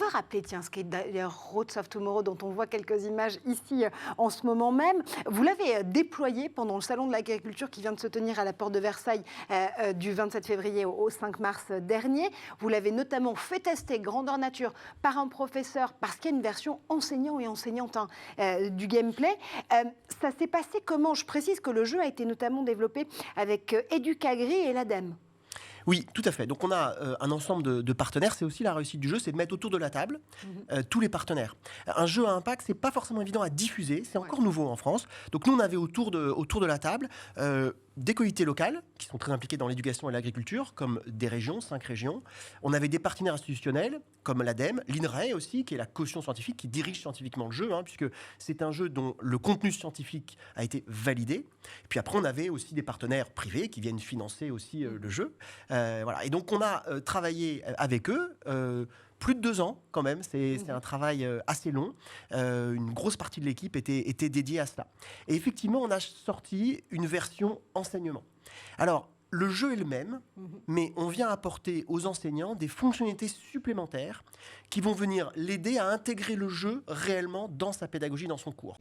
va rappeler, tiens, ce qui est d'ailleurs Roads of Tomorrow, dont on voit quelques images ici en ce moment même. Vous l'avez déployé pendant le Salon de l'Agriculture qui vient de se tenir à la porte de Versailles du 27 février au 5 mars dernier. Vous l'avez notamment fait tester grandeur nature par un professeur, parce qu'il y a une version enseignant et enseignante du gameplay. Ça s'est passé comment? Je précise que le jeu a été notamment développé avec Educagri et l'ADEME. Oui, tout à fait. Donc on a un ensemble de partenaires. C'est aussi la réussite du jeu, c'est de mettre autour de la table tous les partenaires. Un jeu à impact, c'est pas forcément évident à diffuser. C'est encore nouveau en France. Donc nous, on avait autour de la table des collectivités locales qui sont très impliquées dans l'éducation et l'agriculture, comme des régions, 5 régions. On avait des partenaires institutionnels, comme l'ADEME, l'INRAE aussi, qui est la caution scientifique, qui dirige scientifiquement le jeu, puisque c'est un jeu dont le contenu scientifique a été validé. Et puis après, on avait aussi des partenaires privés qui viennent financer aussi le jeu. Voilà. Et donc, on a travaillé avec eux plus de 2 ans quand même. C'est un travail assez long. Une grosse partie de l'équipe était dédiée à cela. Et effectivement, on a sorti une version enseignement. Alors, le jeu est le même, mais on vient apporter aux enseignants des fonctionnalités supplémentaires qui vont venir l'aider à intégrer le jeu réellement dans sa pédagogie, dans son cours.